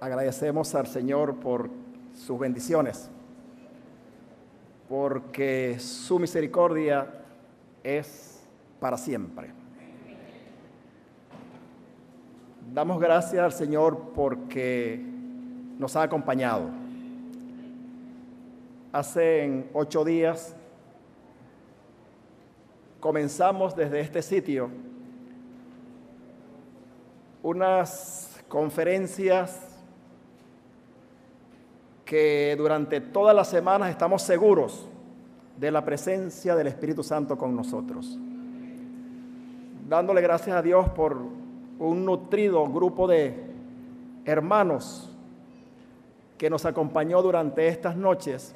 agradecemos al Señor por sus bendiciones, porque su misericordia es para siempre. Damos gracias al Señor porque nos ha acompañado. Hace 8 días comenzamos desde este sitio unas conferencias que durante todas las semanas estamos seguros de la presencia del Espíritu Santo con nosotros. Dándole gracias a Dios por un nutrido grupo de hermanos que nos acompañó durante estas noches,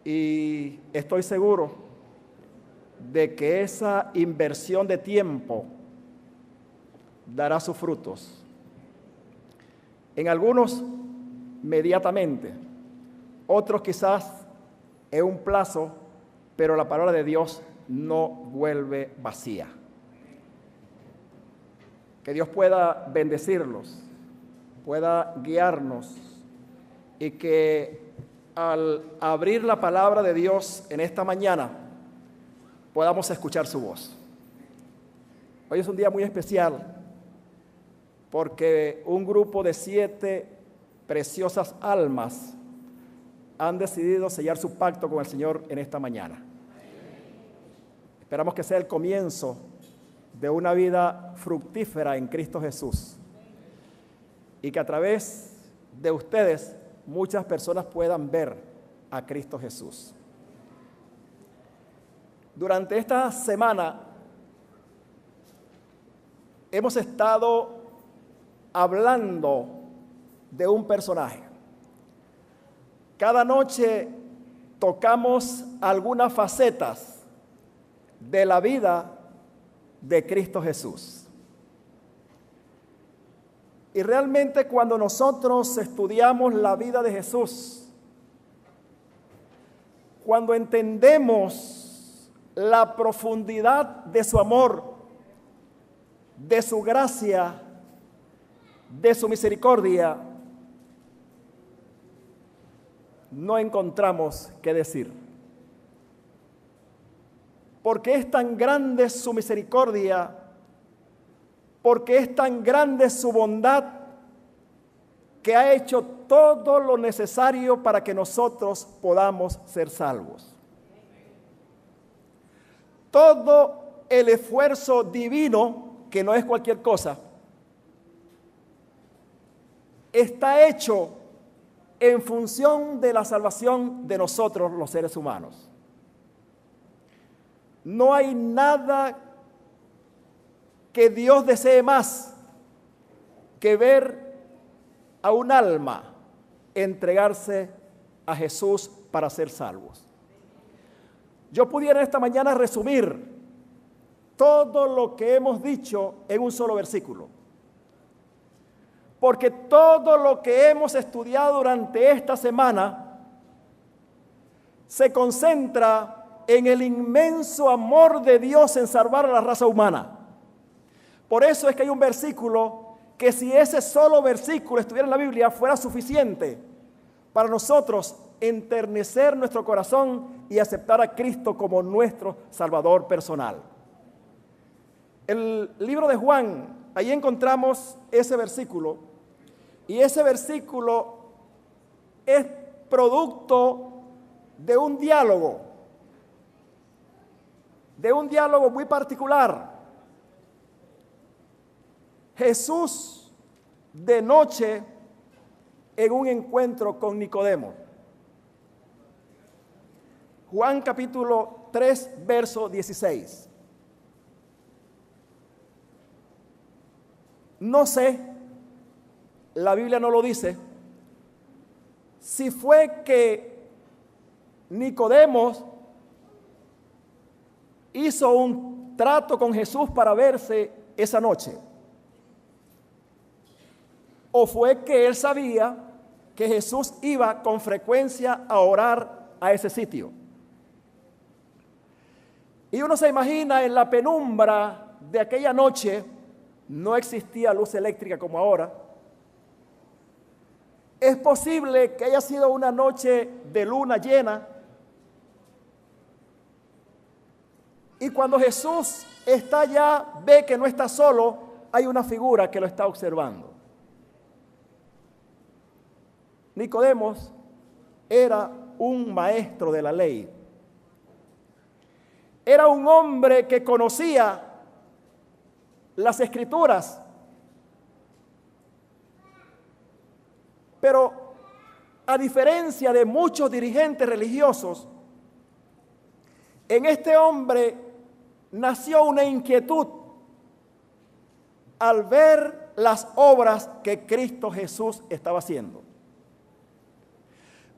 y estoy seguro de que esa inversión de tiempo dará sus frutos. En algunos inmediatamente, otros quizás en un plazo, pero la palabra de Dios no vuelve vacía. Que Dios pueda bendecirlos, pueda guiarnos, y que al abrir la palabra de Dios en esta mañana podamos escuchar su voz. Hoy es un día muy especial porque un grupo de 7 preciosas almas han decidido sellar su pacto con el Señor en esta mañana. Esperamos que sea el comienzo de una vida fructífera en Cristo Jesús, y que a través de ustedes muchas personas puedan ver a Cristo Jesús. Durante esta semana hemos estado hablando de un personaje. Cada noche tocamos algunas facetas de la vida de Cristo Jesús. Y realmente cuando nosotros estudiamos la vida de Jesús, cuando entendemos la profundidad de su amor, de su gracia, de su misericordia, no encontramos qué decir. Porque es tan grande su misericordia, porque es tan grande su bondad, que ha hecho todo lo necesario para que nosotros podamos ser salvos. Todo el esfuerzo divino, que no es cualquier cosa, está hecho en función de la salvación de nosotros los seres humanos. No hay nada que Dios desee más que ver a un alma entregarse a Jesús para ser salvos. Yo pudiera esta mañana resumir todo lo que hemos dicho en un solo versículo, porque todo lo que hemos estudiado durante esta semana se concentra en el inmenso amor de Dios en salvar a la raza humana. Por eso es que hay un versículo que, si ese solo versículo estuviera en la Biblia, fuera suficiente para nosotros enternecer nuestro corazón y aceptar a Cristo como nuestro Salvador personal. El libro de Juan, ahí encontramos ese versículo, y ese versículo es producto de un diálogo muy particular. Jesús de noche en un encuentro con Nicodemo. Juan capítulo 3, verso 16. No sé, la Biblia no lo dice, si fue que Nicodemo hizo un trato con Jesús para verse esa noche, o fue que él sabía que Jesús iba con frecuencia a orar a ese sitio. Y uno se imagina en la penumbra de aquella noche, no existía luz eléctrica como ahora, Es posible que haya sido una noche de luna llena. Y cuando Jesús está allá, ve que no está solo, hay una figura que lo está observando. Nicodemos era un maestro de la ley. Era un hombre que conocía las Escrituras. Pero a diferencia de muchos dirigentes religiosos, en este hombre nació una inquietud al ver las obras que Cristo Jesús estaba haciendo.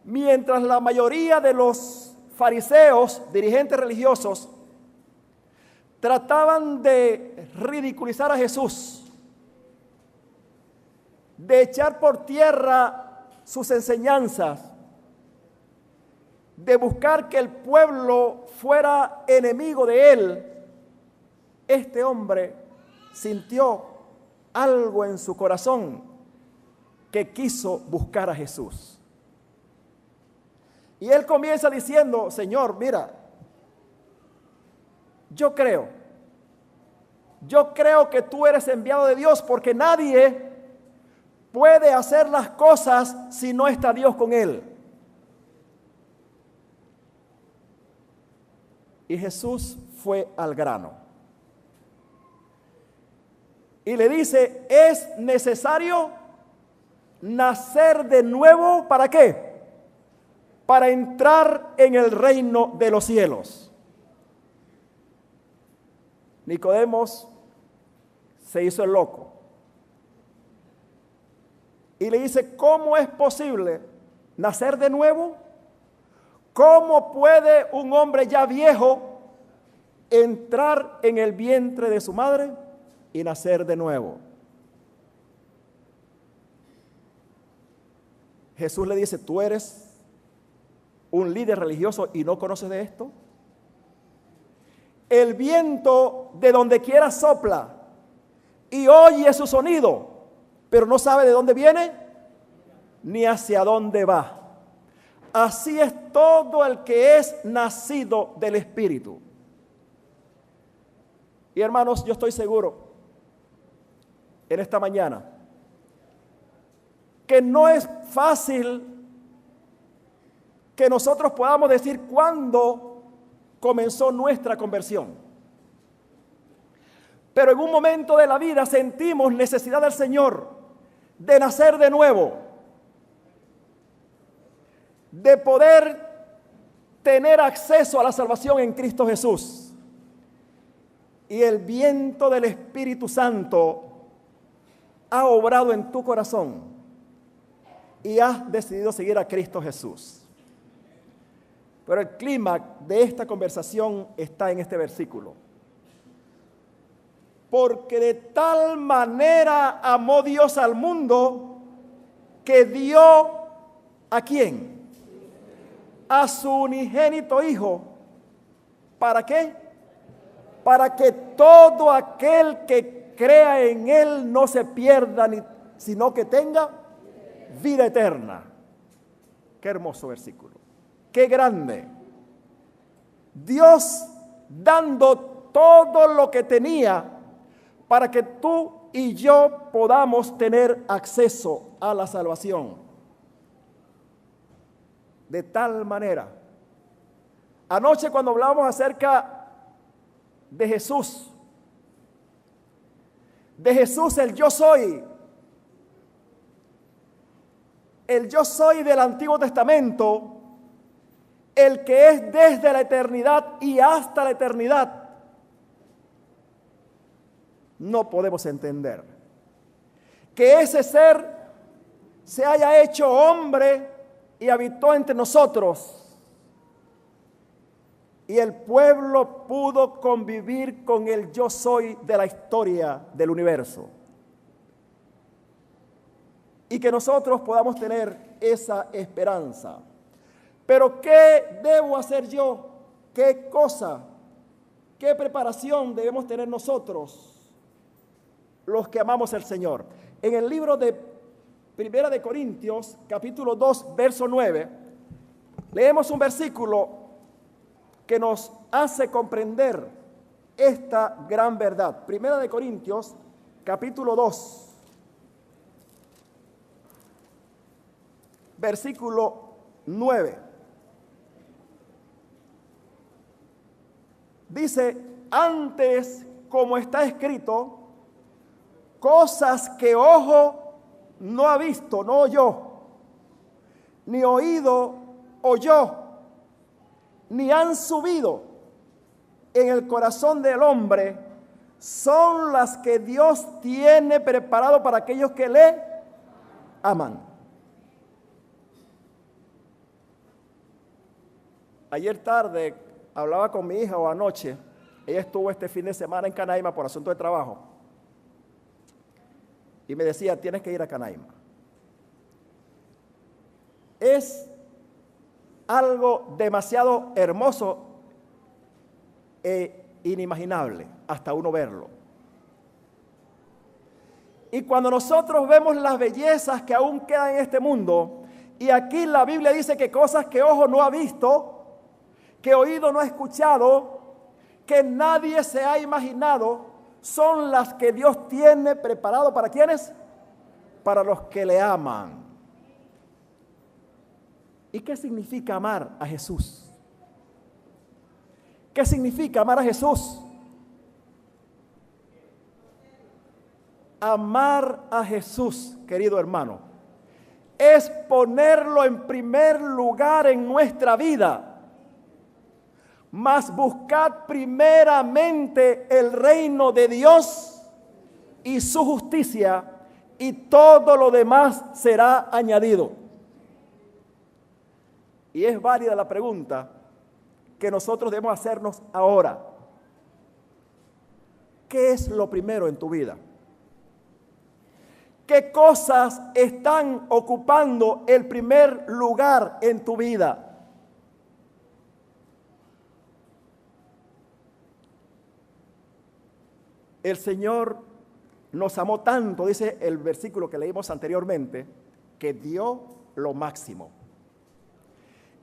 Mientras la mayoría de los fariseos, dirigentes religiosos, trataban de ridiculizar a Jesús, de echar por tierra sus enseñanzas, de buscar que el pueblo fuera enemigo de él, este hombre sintió algo en su corazón que quiso buscar a Jesús. Y él comienza diciendo: Señor, mira, yo creo que tú eres enviado de Dios, porque nadie puede hacer las cosas si no está Dios con él. Y Jesús fue al grano. Y le dice: es necesario nacer de nuevo, ¿para qué? Para entrar en el reino de los cielos. Nicodemos se hizo el loco. Y le dice: ¿cómo es posible nacer de nuevo? ¿Cómo puede un hombre ya viejo entrar en el vientre de su madre y nacer de nuevo? Jesús le dice: ¿tú eres un líder religioso y no conoces de esto? El viento de donde quiera sopla y oye su sonido, pero no sabe de dónde viene ni hacia dónde va. Así es todo el que es nacido del Espíritu. Y hermanos, yo estoy seguro en esta mañana que no es fácil que nosotros podamos decir cuándo comenzó nuestra conversión. Pero en un momento de la vida sentimos necesidad del Señor de nacer de nuevo, de poder tener acceso a la salvación en Cristo Jesús. Y el viento del Espíritu Santo ha obrado en tu corazón y has decidido seguir a Cristo Jesús. Pero el clímax de esta conversación está en este versículo. Porque de tal manera amó Dios al mundo que dio ¿a quién? A su unigénito Hijo. ¿Para qué? Para que todo aquel que crea en Él no se pierda, sino que tenga vida eterna. Qué hermoso versículo. Qué grande. Dios dando todo lo que tenía para que tú y yo podamos tener acceso a la salvación. De tal manera. Anoche cuando hablábamos acerca de Jesús el yo soy, del Antiguo Testamento, el que es desde la eternidad y hasta la eternidad, no podemos entender que ese ser se haya hecho hombre y habitó entre nosotros, y el pueblo pudo convivir con el yo soy de la historia del universo, y que nosotros podamos tener esa esperanza. Pero ¿qué debo hacer yo? ¿Qué cosa? ¿Qué preparación debemos tener nosotros, los que amamos al Señor? En el libro de Primera de Corintios, capítulo 2, verso 9, leemos un versículo que nos hace comprender esta gran verdad. Primera de Corintios, capítulo 2, versículo 9. Dice, antes, como está escrito, cosas que ojo no ha visto, no oyó, ni oído oyó, ni han subido en el corazón del hombre, son las que Dios tiene preparado para aquellos que le aman. Ayer tarde hablaba con mi hija, o anoche, ella estuvo este fin de semana en Canaima por asunto de trabajo, y me decía, tienes que ir a Canaima. Es algo demasiado hermoso e inimaginable hasta uno verlo. Y cuando nosotros vemos las bellezas que aún quedan en este mundo, y aquí la Biblia dice que cosas que ojo no ha visto, que oído no ha escuchado, que nadie se ha imaginado, son las que Dios tiene preparado ¿para quiénes? Para los que le aman. ¿Y qué significa amar a Jesús? ¿Qué significa amar a Jesús? Amar a Jesús, querido hermano, es ponerlo en primer lugar en nuestra vida. Mas buscad primeramente el reino de Dios y su justicia, y todo lo demás será añadido. Y es válida la pregunta que nosotros debemos hacernos ahora. ¿Qué es lo primero en tu vida? ¿Qué cosas están ocupando el primer lugar en tu vida? El Señor nos amó tanto, dice el versículo que leímos anteriormente, que dio lo máximo.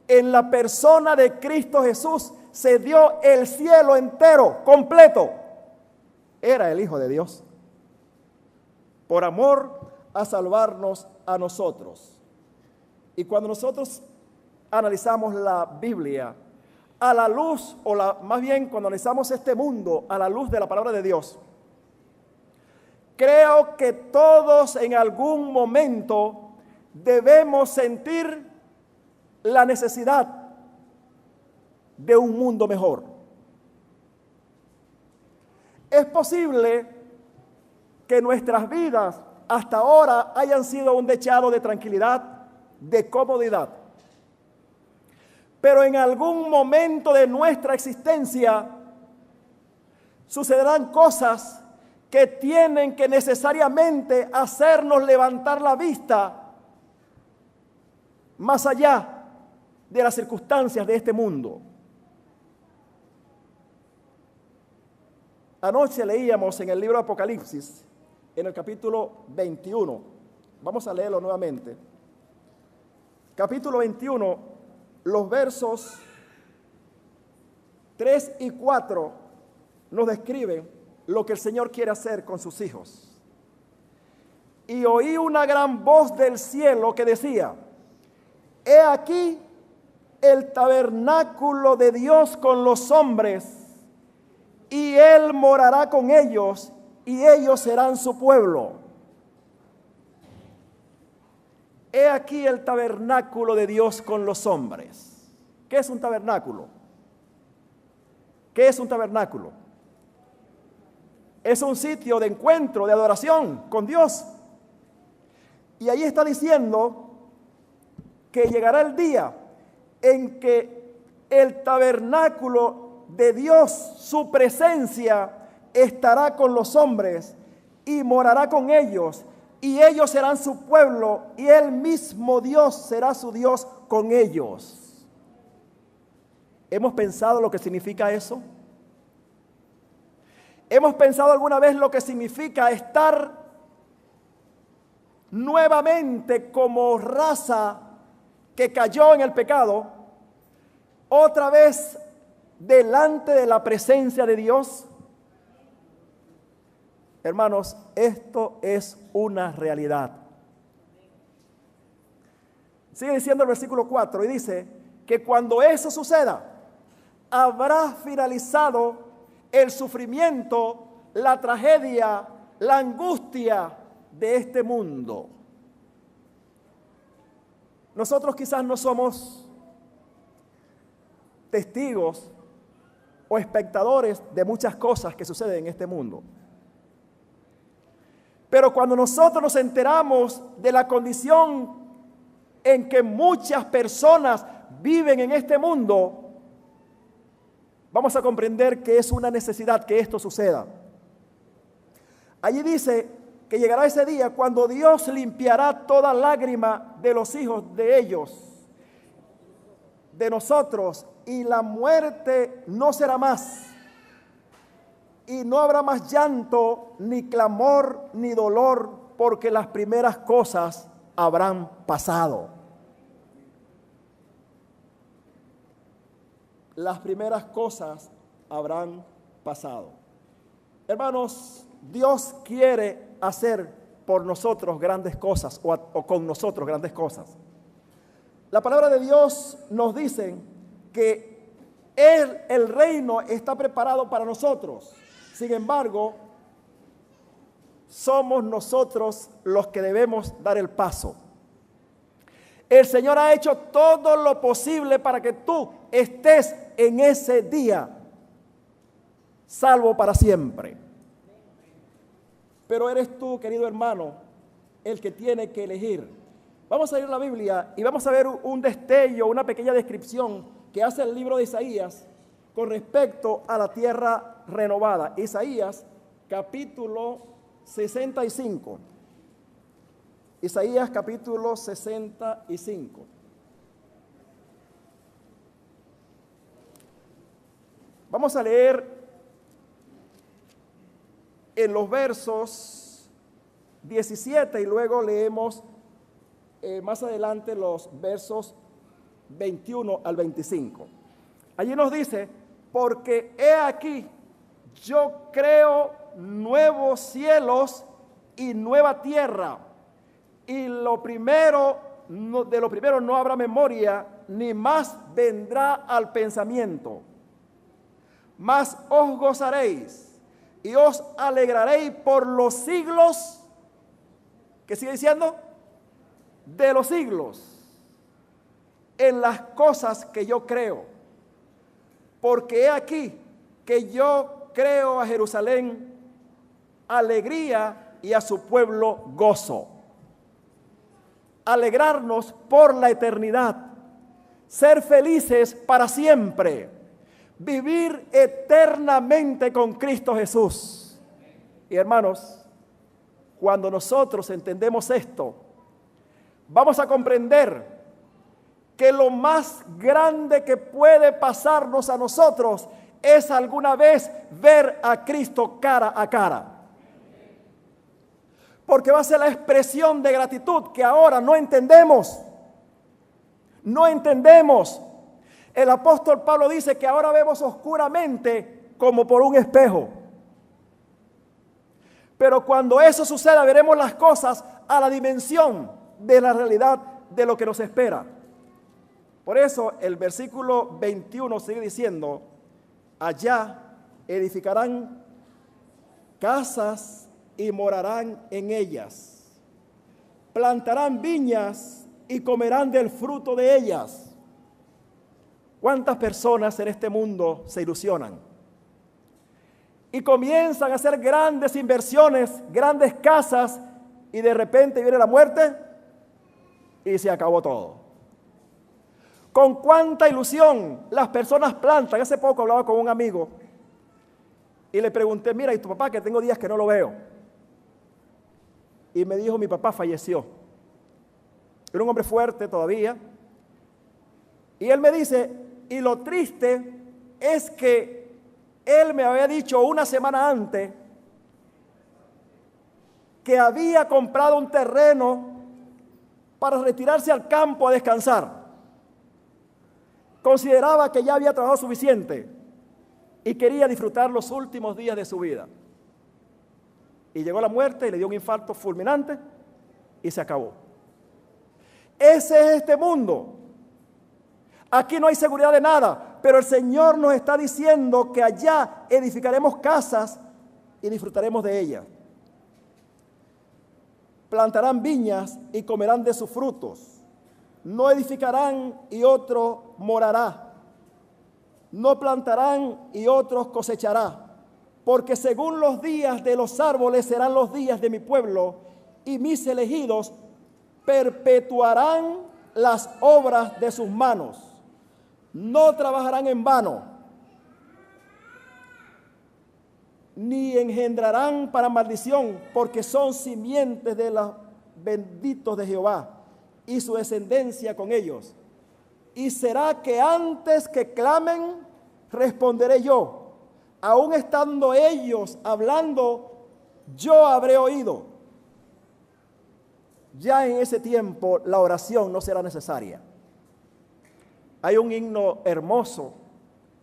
En la persona de Cristo Jesús se dio el cielo entero, completo. Era el Hijo de Dios, por amor a salvarnos a nosotros. Y cuando nosotros analizamos la Biblia a la luz, más bien cuando analizamos este mundo a la luz de la palabra de Dios, creo que todos en algún momento debemos sentir la necesidad de un mundo mejor. Es posible que nuestras vidas hasta ahora hayan sido un dechado de tranquilidad, de comodidad. Pero en algún momento de nuestra existencia sucederán cosas que tienen que necesariamente hacernos levantar la vista más allá de las circunstancias de este mundo. Anoche leíamos en el libro de Apocalipsis, en el capítulo 21. Vamos a leerlo nuevamente. Capítulo 21, los versos 3 y 4 nos describen lo que el Señor quiere hacer con sus hijos. Y oí una gran voz del cielo que decía: he aquí el tabernáculo de Dios con los hombres, y Él morará con ellos, y ellos serán su pueblo. He aquí el tabernáculo de Dios con los hombres. ¿Qué es un tabernáculo? ¿Qué es un tabernáculo? Es un sitio de encuentro, de adoración con Dios. Y ahí está diciendo que llegará el día en que el tabernáculo de Dios, su presencia, estará con los hombres y morará con ellos, y ellos serán su pueblo, y Él mismo Dios será su Dios con ellos. ¿Hemos pensado lo que significa eso? ¿Hemos pensado alguna vez lo que significa estar nuevamente como raza que cayó en el pecado, otra vez delante de la presencia de Dios? Hermanos, esto es una realidad. Sigue diciendo el versículo 4 y dice que cuando eso suceda, habrá finalizado el sufrimiento, la tragedia, la angustia de este mundo. Nosotros quizás no somos testigos o espectadores de muchas cosas que suceden en este mundo. Pero cuando nosotros nos enteramos de la condición en que muchas personas viven en este mundo, vamos a comprender que es una necesidad que esto suceda. Allí dice que llegará ese día cuando Dios limpiará toda lágrima de los hijos de ellos, de nosotros, y la muerte no será más. Y no habrá más llanto, ni clamor, ni dolor, porque las primeras cosas habrán pasado. Las primeras cosas habrán pasado. Hermanos, Dios quiere hacer por nosotros grandes cosas o con nosotros grandes cosas. La palabra de Dios nos dice que el reino está preparado para nosotros. Sin embargo, somos nosotros los que debemos dar el paso. El Señor ha hecho todo lo posible para que tú estés en ese día salvo para siempre. Pero eres tú, querido hermano, el que tiene que elegir. Vamos a ir a la Biblia y vamos a ver un destello, una pequeña descripción que hace el libro de Isaías con respecto a la tierra renovada. Isaías capítulo 65. Isaías capítulo 65. Vamos a leer en los versos 17 y luego leemos más adelante los versos 21 al 25. Allí nos dice: porque he aquí, yo creo nuevos cielos y nueva tierra, y de lo primero no habrá memoria, ni más vendrá al pensamiento. Mas os gozaréis y os alegraréis por los siglos, ¿qué sigue diciendo? De los siglos, en las cosas que yo creo. Porque he aquí que yo creo a Jerusalén alegría y a su pueblo gozo. Alegrarnos por la eternidad, ser felices para siempre, vivir eternamente con Cristo Jesús. Y hermanos, cuando nosotros entendemos esto, vamos a comprender que lo más grande que puede pasarnos a nosotros es alguna vez ver a Cristo cara a cara. Porque va a ser la expresión de gratitud que ahora no entendemos. No entendemos. El apóstol Pablo dice que ahora vemos oscuramente como por un espejo. Pero cuando eso suceda, veremos las cosas a la dimensión de la realidad de lo que nos espera. Por eso el versículo 21 sigue diciendo: allá edificarán casas y morarán en ellas. Plantarán viñas y comerán del fruto de ellas. ¿Cuántas personas en este mundo se ilusionan y comienzan a hacer grandes inversiones, grandes casas, y de repente viene la muerte y se acabó todo? Con cuánta ilusión las personas plantan. Hace poco hablaba con un amigo y le pregunté: mira, ¿y tu papá? Que tengo días que no lo veo. Y me dijo: mi papá falleció. Era un hombre fuerte todavía. Y él me dice: y lo triste es que él me había dicho una semana antes que había comprado un terreno para retirarse al campo a descansar. Consideraba que ya había trabajado suficiente y quería disfrutar los últimos días de su vida. Y llegó la muerte y le dio un infarto fulminante y se acabó. Ese es este mundo. Aquí no hay seguridad de nada, pero el Señor nos está diciendo que allá edificaremos casas y disfrutaremos de ellas. Plantarán viñas y comerán de sus frutos. No edificarán y otro morará. No plantarán y otros cosechará. Porque según los días de los árboles serán los días de mi pueblo, y mis elegidos perpetuarán las obras de sus manos. No trabajarán en vano, ni engendrarán para maldición, porque son simientes de los benditos de Jehová, y su descendencia con ellos. Y será que antes que clamen, responderé yo. Aún estando ellos hablando, yo habré oído. Ya en ese tiempo la oración no será necesaria. Hay un himno hermoso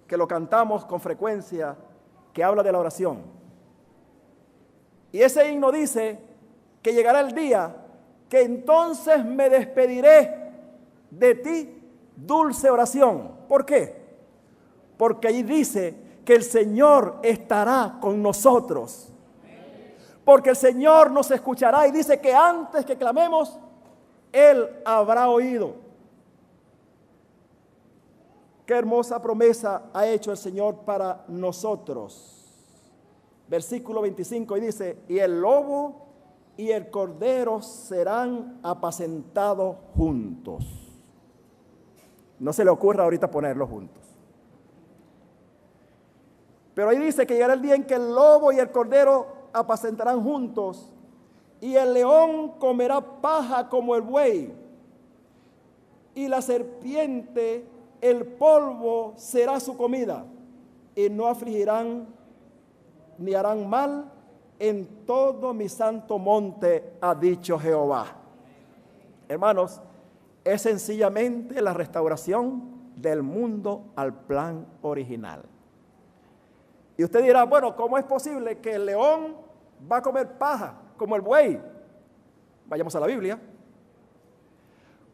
que lo cantamos con frecuencia que habla de la oración. Y ese himno dice que llegará el día que entonces me despediré de ti, dulce oración. ¿Por qué? Porque ahí dice que el Señor estará con nosotros. Porque el Señor nos escuchará y dice que antes que clamemos, Él habrá oído. Qué hermosa promesa ha hecho el Señor para nosotros. Versículo 25 y dice, y el lobo y el cordero serán apacentados juntos. No se le ocurra ahorita ponerlos juntos. Pero ahí dice que llegará el día en que el lobo y el cordero apacentarán juntos, y el león comerá paja como el buey, y la serpiente, el polvo será su comida, y no afligirán ni harán mal en todo mi santo monte, ha dicho Jehová. Hermanos, es sencillamente la restauración del mundo al plan original. Y usted dirá, bueno, ¿cómo es posible que el león va a comer paja como el buey? Vayamos a la Biblia.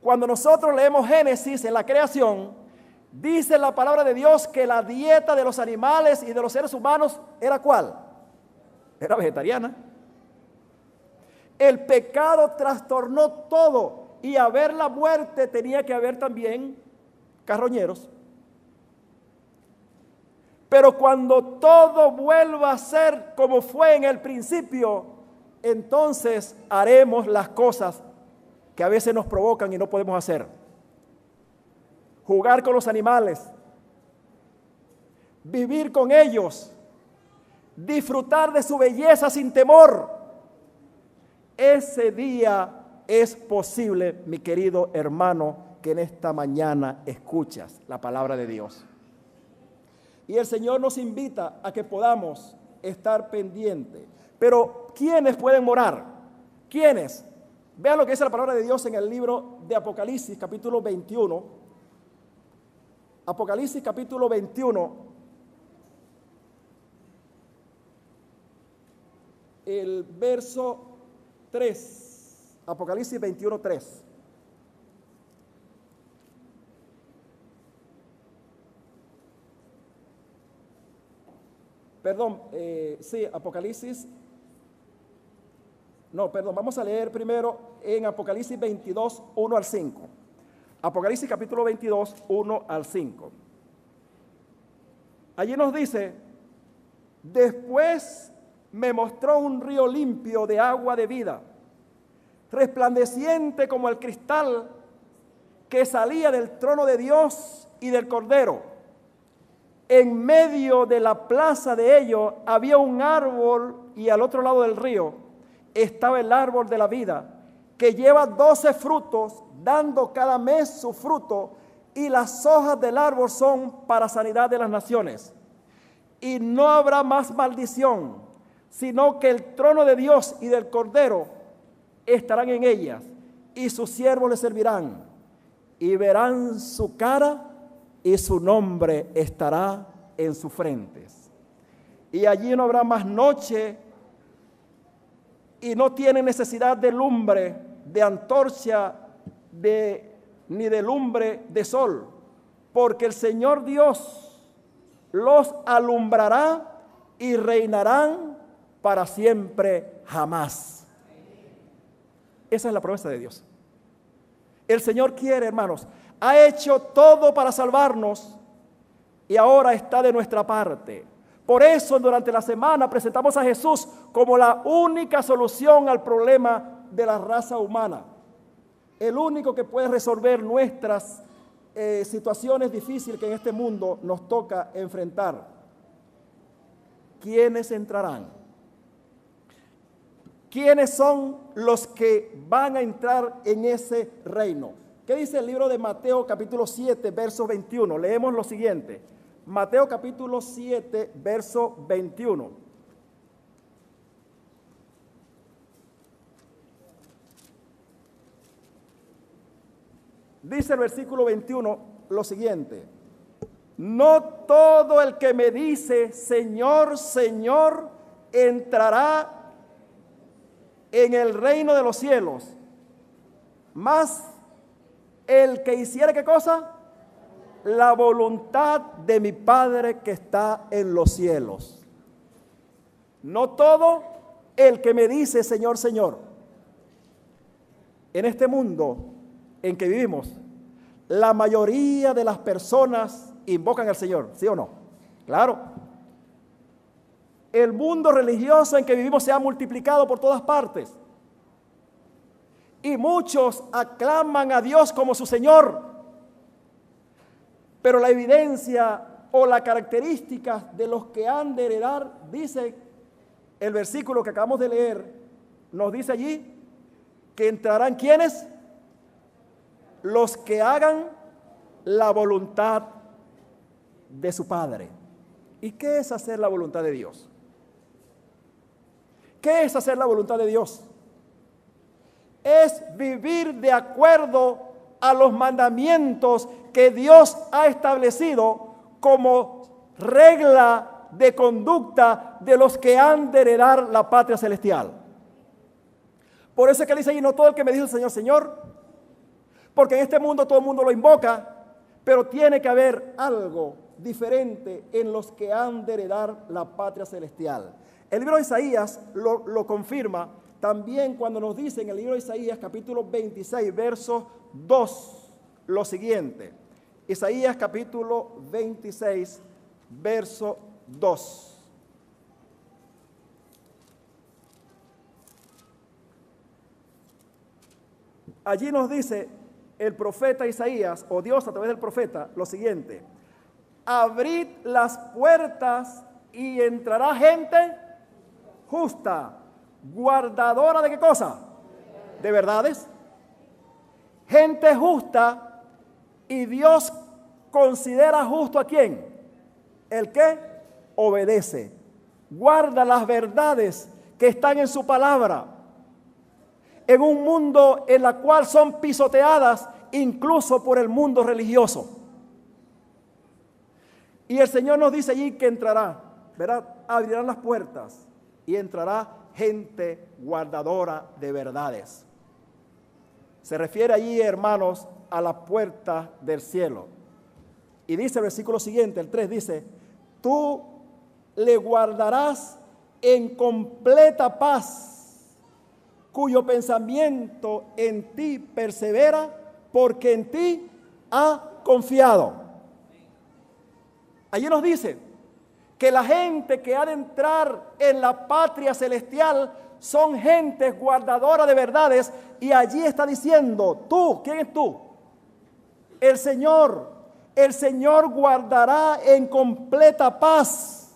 Cuando nosotros leemos Génesis en la creación, dice la palabra de Dios que la dieta de los animales y de los seres humanos era ¿cuál? Era vegetariana. El pecado trastornó todo, y a ver la muerte tenía que haber también carroñeros. Pero cuando todo vuelva a ser como fue en el principio, entonces haremos las cosas que a veces nos provocan y no podemos hacer. Jugar con los animales, vivir con ellos, disfrutar de su belleza sin temor. Ese día es posible, mi querido hermano, que en esta mañana escuchas la palabra de Dios. Y el Señor nos invita a que podamos estar pendientes. Pero ¿quiénes pueden morar? ¿Quiénes? Vean lo que dice la palabra de Dios en el libro de Apocalipsis, capítulo 21. Apocalipsis, capítulo 21. El verso 3. Apocalipsis 21, 3. Perdón, sí, Apocalipsis. No, perdón, vamos a leer primero en Apocalipsis 22, 1 al 5. Apocalipsis capítulo 22, 1 al 5. Allí nos dice, después me mostró un río limpio de agua de vida, resplandeciente como el cristal, que salía del trono de Dios y del Cordero. En medio de la plaza de ellos había un árbol, y al otro lado del río estaba el árbol de la vida, que lleva 12 frutos, dando cada mes su fruto, y las hojas del árbol son para sanidad de las naciones. Y no habrá más maldición, sino que el trono de Dios y del Cordero estarán en ellas, y sus siervos les servirán, y verán su cara, y su nombre estará en sus frentes. Y allí no habrá más noche, y no tienen necesidad de lumbre, de antorcha, ni de lumbre de sol, porque el Señor Dios los alumbrará y reinarán para siempre jamás. Esa es la promesa de Dios. El Señor quiere, hermanos, ha hecho todo para salvarnos y ahora está de nuestra parte. Por eso durante la semana presentamos a Jesús como la única solución al problema de la raza humana. El único que puede resolver nuestras situaciones difíciles que en este mundo nos toca enfrentar. ¿Quiénes entrarán? ¿Quiénes son los que van a entrar en ese reino? ¿Qué dice el libro de Mateo capítulo 7, verso 21? Leemos lo siguiente. Mateo capítulo 7, verso 21. Dice el versículo 21 lo siguiente: no todo el que me dice Señor, Señor, entrará en el reino de los cielos, mas el que hiciera ¿qué cosa? La voluntad de mi Padre que está en los cielos. No todo el que me dice Señor, Señor. En este mundo en que vivimos, la mayoría de las personas invocan al Señor, ¿sí o no? Claro. El mundo religioso en que vivimos se ha multiplicado por todas partes. Y muchos aclaman a Dios como su Señor. Pero la evidencia o la característica de los que han de heredar, dice el versículo que acabamos de leer, nos dice allí que entrarán ¿quiénes? Los que hagan la voluntad de su Padre. ¿Y qué es hacer la voluntad de Dios? ¿Qué es hacer la voluntad de Dios? Es vivir de acuerdo a los mandamientos que Dios ha establecido como regla de conducta de los que han de heredar la patria celestial. Por eso es que dice ahí, no todo el que me dice Señor, Señor, porque en este mundo todo el mundo lo invoca, pero tiene que haber algo diferente en los que han de heredar la patria celestial. El libro de Isaías lo confirma también cuando nos dice en el libro de Isaías capítulo 26, verso 2, lo siguiente. Isaías capítulo 26, verso 2. Allí nos dice el profeta Isaías, o Dios a través del profeta, lo siguiente: abrid las puertas y entrará gente justa, guardadora de ¿qué cosa? De verdades. Gente justa, y Dios considera justo ¿a quién? El que obedece, guarda las verdades que están en su palabra. En un mundo en la cual son pisoteadas incluso por el mundo religioso. Y el Señor nos dice allí que entrará, ¿verdad? Abrirán las puertas y entrará gente guardadora de verdades. Se refiere allí, hermanos, a la puerta del cielo. Y dice el versículo siguiente, el 3, dice: tú le guardarás en completa paz, cuyo pensamiento en ti persevera, porque en ti ha confiado. Allí nos dice que la gente que ha de entrar en la patria celestial son gentes guardadoras de verdades, y allí está diciendo, tú, ¿quién es tú? El Señor guardará en completa paz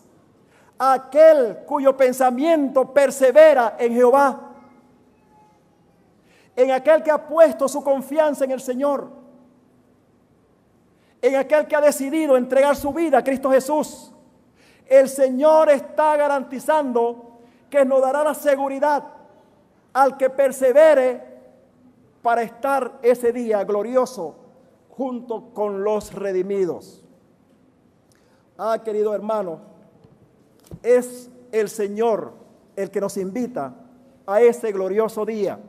aquel cuyo pensamiento persevera en Jehová, en aquel que ha puesto su confianza en el Señor, en aquel que ha decidido entregar su vida a Cristo Jesús. El Señor está garantizando que nos dará la seguridad al que persevere para estar ese día glorioso junto con los redimidos. Ah, querido hermano, es el Señor el que nos invita a ese glorioso día.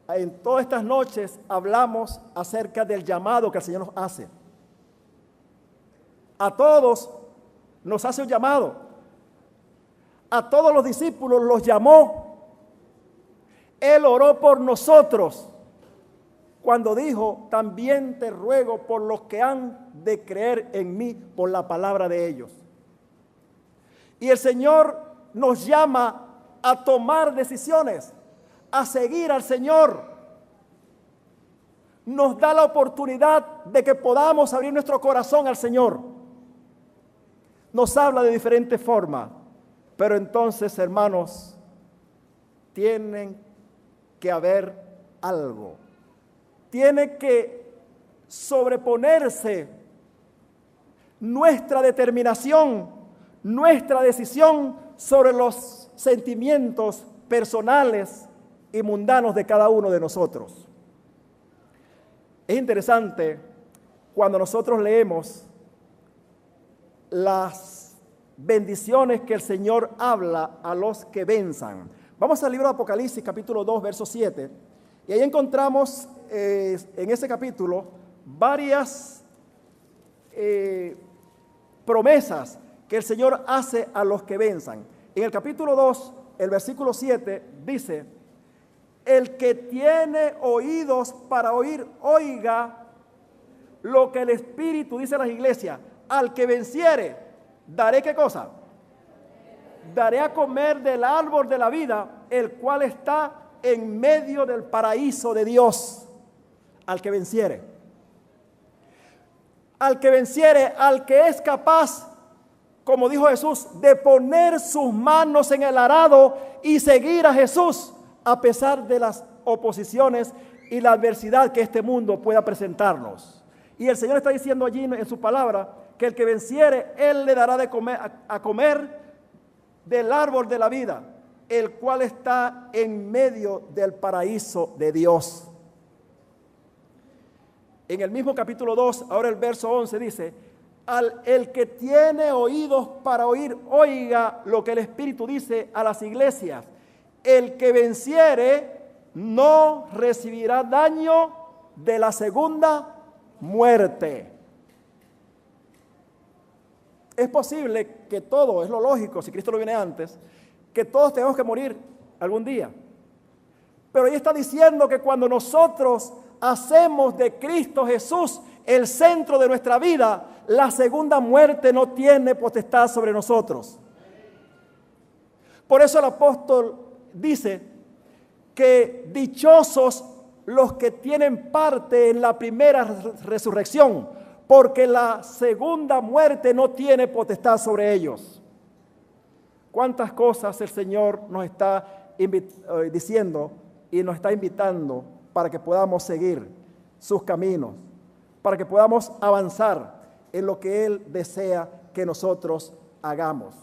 En todas estas noches hablamos acerca del llamado que el Señor nos hace. A todos nos hace un llamado. A todos los discípulos los llamó. Él oró por nosotros cuando dijo: también te ruego por los que han de creer en mí por la palabra de ellos. Y el Señor nos llama a tomar decisiones, a seguir al Señor. Nos da la oportunidad de que podamos abrir nuestro corazón al Señor. Nos habla de diferentes formas, pero entonces, hermanos, tienen que haber algo. Tiene que sobreponerse nuestra determinación, nuestra decisión sobre los sentimientos personales y mundanos de cada uno de nosotros. Es interesante cuando nosotros leemos las bendiciones que el Señor habla a los que venzan. Vamos al libro de Apocalipsis, capítulo 2, verso 7, y ahí encontramos en ese capítulo varias promesas que el Señor hace a los que venzan. En el capítulo 2, el versículo 7 dice: el que tiene oídos para oír, oiga lo que el Espíritu dice a las iglesias. Al que venciere, daré ¿qué cosa? Daré a comer del árbol de la vida, el cual está en medio del paraíso de Dios. Al que venciere. Al que venciere, al que es capaz, como dijo Jesús, de poner sus manos en el arado y seguir a Jesús a pesar de las oposiciones y la adversidad que este mundo pueda presentarnos. Y el Señor está diciendo allí en su palabra que el que venciere, Él le dará de comer, a comer del árbol de la vida, el cual está en medio del paraíso de Dios. En el mismo capítulo 2, ahora el verso 11 dice: el que tiene oídos para oír, oiga lo que el Espíritu dice a las iglesias. El que venciere no recibirá daño de la segunda muerte. Es posible que todo, es lo lógico, si Cristo lo viene antes, que todos tenemos que morir algún día. Pero ahí está diciendo que cuando nosotros hacemos de Cristo Jesús el centro de nuestra vida, la segunda muerte no tiene potestad sobre nosotros. Por eso el apóstol dice que dichosos los que tienen parte en la primera resurrección, porque la segunda muerte no tiene potestad sobre ellos. ¿Cuántas cosas el Señor nos está diciendo y nos está invitando para que podamos seguir sus caminos, para que podamos avanzar en lo que Él desea que nosotros hagamos?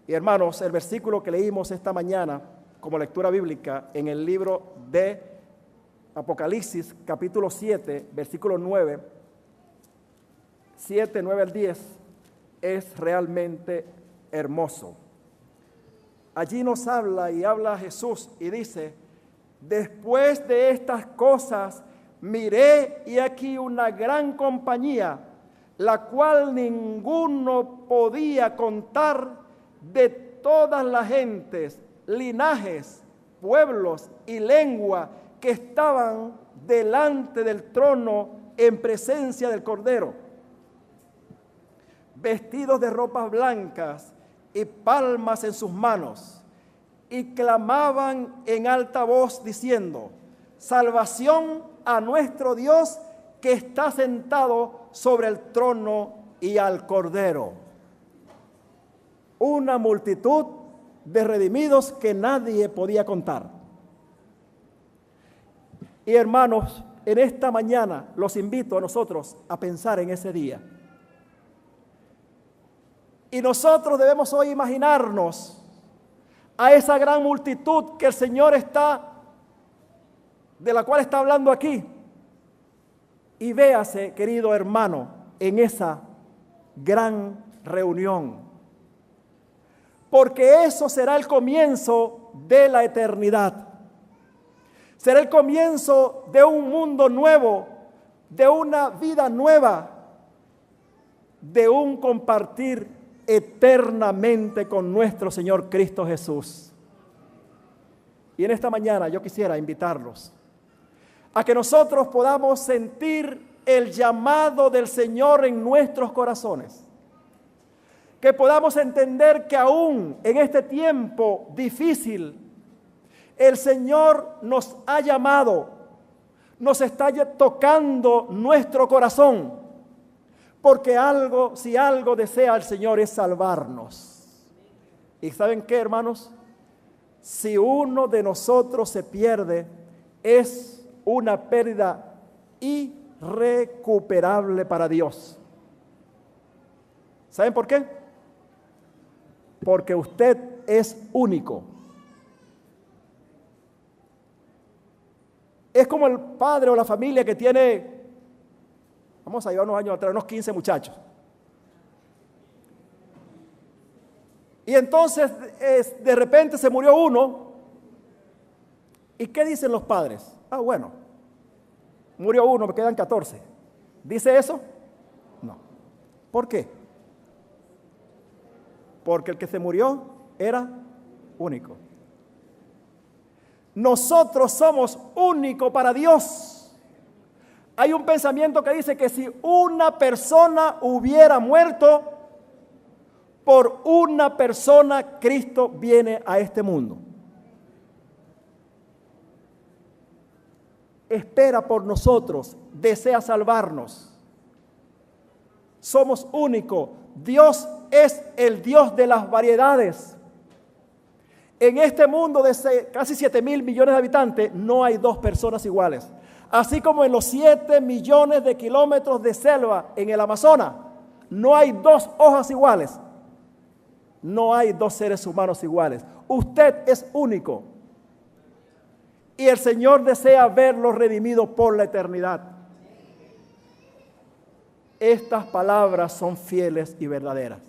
Y hermanos, el versículo que leímos esta mañana como lectura bíblica en el libro de Apocalipsis, capítulo 7, versículo 9, 7, 9 al 10, es realmente hermoso. Allí nos habla y habla Jesús y dice: después de estas cosas miré y aquí una gran compañía, la cual ninguno podía contar, de todas las gentes, linajes, pueblos y lengua que estaban delante del trono en presencia del Cordero, vestidos de ropas blancas y palmas en sus manos, y clamaban en alta voz diciendo: salvación a nuestro Dios que está sentado sobre el trono y al Cordero. Una multitud de redimidos que nadie podía contar. Y hermanos, en esta mañana los invito a nosotros a pensar en ese día. Y nosotros debemos hoy imaginarnos a esa gran multitud que el Señor de la cual está hablando aquí. Y véase, querido hermano, en esa gran reunión. Porque eso será el comienzo de la eternidad. Será el comienzo de un mundo nuevo, de una vida nueva, de un compartir eternamente con nuestro Señor Cristo Jesús. Y en esta mañana yo quisiera invitarlos a que nosotros podamos sentir el llamado del Señor en nuestros corazones. Que podamos entender que aún en este tiempo difícil, el Señor nos ha llamado, nos está tocando nuestro corazón, porque si algo desea el Señor es salvarnos. ¿Y saben qué, hermanos? Si uno de nosotros se pierde, es una pérdida irrecuperable para Dios. ¿Saben por qué? Porque usted es único. Es como el padre o la familia que tiene, vamos a llevar unos años atrás, unos 15 muchachos. Y entonces de repente se murió uno. ¿Y qué dicen los padres? Ah, bueno, murió uno, me quedan 14. ¿Dice eso? No. ¿Por qué? Porque el que se murió era único. Nosotros somos únicos para Dios. Hay un pensamiento que dice que si una persona hubiera muerto, por una persona Cristo viene a este mundo. Espera por nosotros, desea salvarnos. Somos únicos. Dios es el Dios de las variedades. En este mundo de casi 7,000 millones de habitantes, no hay dos personas iguales. Así como en los 7 millones de kilómetros de selva en el Amazonas, no hay dos hojas iguales. No hay dos seres humanos iguales. Usted es único. Y el Señor desea verlo redimido por la eternidad. Estas palabras son fieles y verdaderas.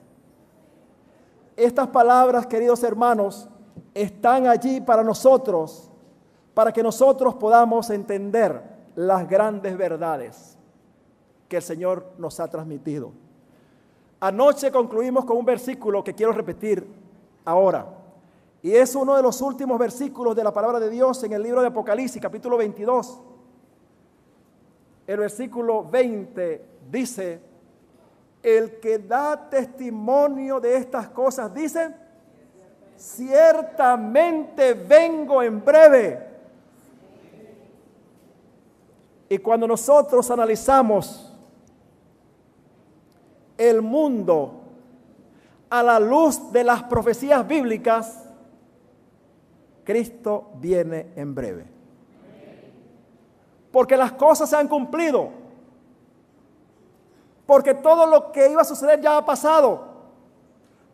Estas palabras, queridos hermanos, están allí para nosotros, para que nosotros podamos entender las grandes verdades que el Señor nos ha transmitido. Anoche concluimos con un versículo que quiero repetir ahora, y es uno de los últimos versículos de la palabra de Dios en el libro de Apocalipsis, capítulo 22. El versículo 20 dice: el que da testimonio de estas cosas dice: ciertamente vengo en breve. Y cuando nosotros analizamos el mundo a la luz de las profecías bíblicas, Cristo viene en breve. Porque las cosas se han cumplido. Porque todo lo que iba a suceder ya ha pasado.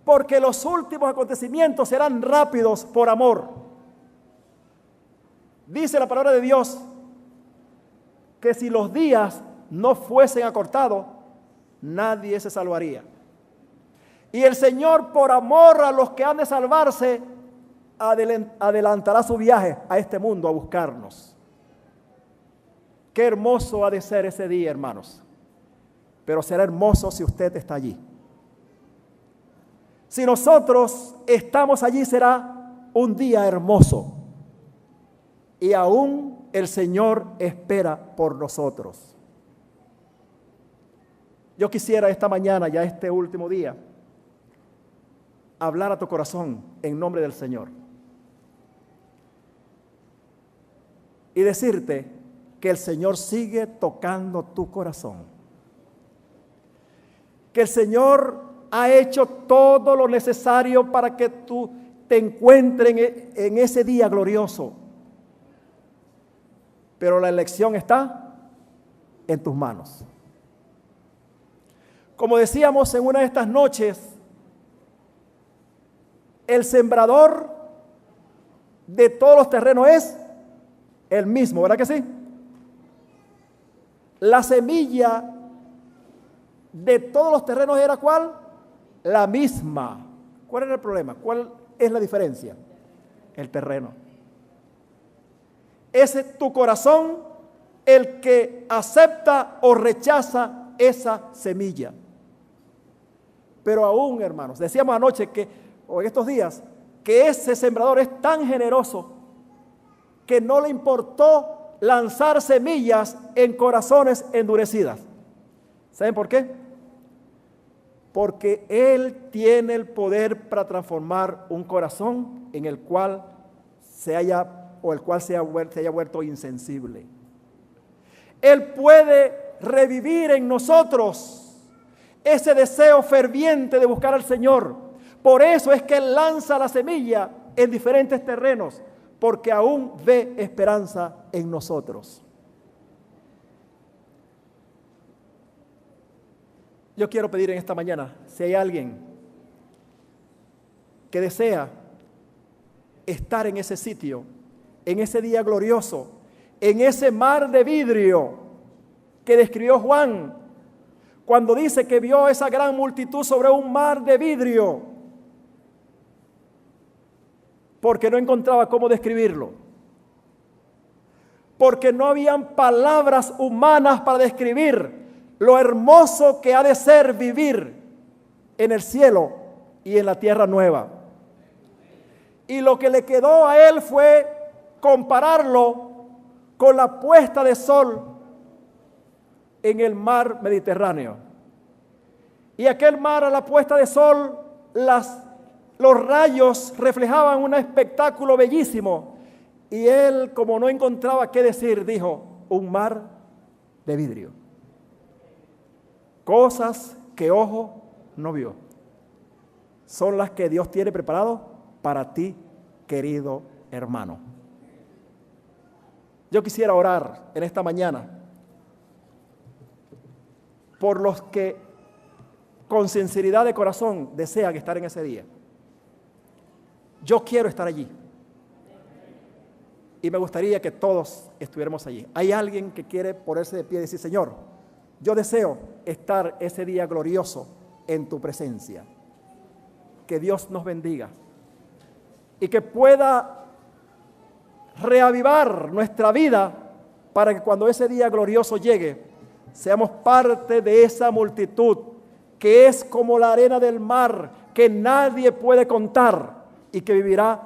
Porque los últimos acontecimientos serán rápidos por amor. Dice la palabra de Dios que si los días no fuesen acortados, nadie se salvaría. Y el Señor, por amor a los que han de salvarse, adelantará su viaje a este mundo a buscarnos. Qué hermoso ha de ser ese día, hermanos. Pero será hermoso si usted está allí. Si nosotros estamos allí, será un día hermoso. Y aún el Señor espera por nosotros. Yo quisiera esta mañana, ya este último día, hablar a tu corazón en nombre del Señor. Y decirte que el Señor sigue tocando tu corazón. Que el Señor ha hecho todo lo necesario para que tú te encuentres en ese día glorioso. Pero la elección está en tus manos. Como decíamos en una de estas noches, el sembrador de todos los terrenos es el mismo, ¿verdad que sí? La semilla de todos los terrenos era ¿cuál? La misma. ¿Cuál era el problema? ¿Cuál es la diferencia? El terreno. Ese es tu corazón el que acepta o rechaza esa semilla. Pero aún, hermanos, decíamos anoche o en estos días, que ese sembrador es tan generoso que no le importó lanzar semillas en corazones endurecidas. ¿Saben por qué? Porque Él tiene el poder para transformar un corazón en el cual se haya vuelto insensible. Él puede revivir en nosotros ese deseo ferviente de buscar al Señor. Por eso es que Él lanza la semilla en diferentes terrenos, porque aún ve esperanza en nosotros. Yo quiero pedir en esta mañana, si hay alguien que desea estar en ese sitio, en ese día glorioso, en ese mar de vidrio que describió Juan, cuando dice que vio esa gran multitud sobre un mar de vidrio, porque no encontraba cómo describirlo, porque no habían palabras humanas para describir lo hermoso que ha de ser vivir en el cielo y en la tierra nueva. Y lo que le quedó a él fue compararlo con la puesta de sol en el mar Mediterráneo. Y aquel mar, a la puesta de sol, los rayos reflejaban un espectáculo bellísimo. Y él, como no encontraba qué decir, dijo: un mar de vidrio. Cosas que ojo no vio son las que Dios tiene preparado para ti, querido hermano. Yo quisiera orar en esta mañana por los que con sinceridad de corazón desean estar en ese día. Yo quiero estar allí y me gustaría que todos estuviéramos allí. Hay alguien que quiere ponerse de pie y decir: Señor, yo deseo estar ese día glorioso en tu presencia. Que Dios nos bendiga y que pueda reavivar nuestra vida para que cuando ese día glorioso llegue, seamos parte de esa multitud que es como la arena del mar, que nadie puede contar y que vivirá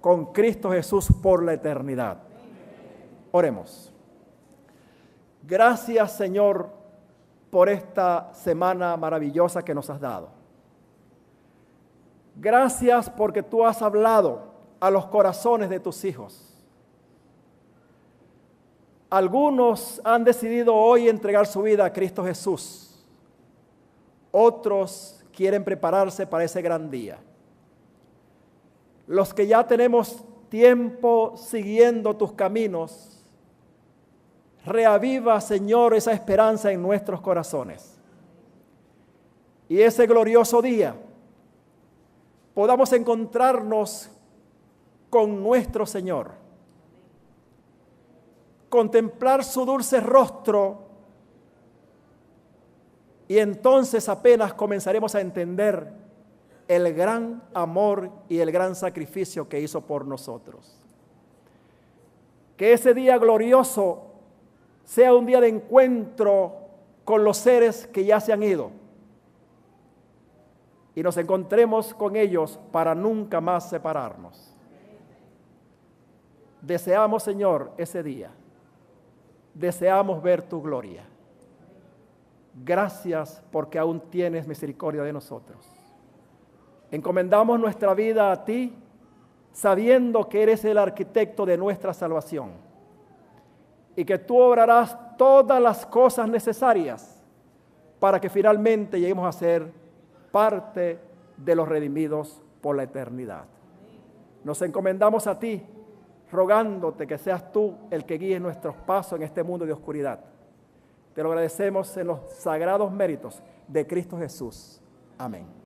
con Cristo Jesús por la eternidad. Oremos. Gracias, Señor, por esta semana maravillosa que nos has dado. Gracias porque tú has hablado a los corazones de tus hijos. Algunos han decidido hoy entregar su vida a Cristo Jesús. Otros quieren prepararse para ese gran día. Los que ya tenemos tiempo siguiendo tus caminos, reaviva, Señor, esa esperanza en nuestros corazones. Y ese glorioso día podamos encontrarnos con nuestro Señor, contemplar su dulce rostro, y entonces apenas comenzaremos a entender el gran amor y el gran sacrificio que hizo por nosotros. Que ese día glorioso sea un día de encuentro con los seres que ya se han ido y nos encontremos con ellos para nunca más separarnos. Deseamos, Señor, ese día. Deseamos ver tu gloria. Gracias porque aún tienes misericordia de nosotros. Encomendamos nuestra vida a ti, sabiendo que eres el arquitecto de nuestra salvación y que tú obrarás todas las cosas necesarias para que finalmente lleguemos a ser parte de los redimidos por la eternidad. Nos encomendamos a ti, rogándote que seas tú el que guíe nuestros pasos en este mundo de oscuridad. Te lo agradecemos en los sagrados méritos de Cristo Jesús. Amén.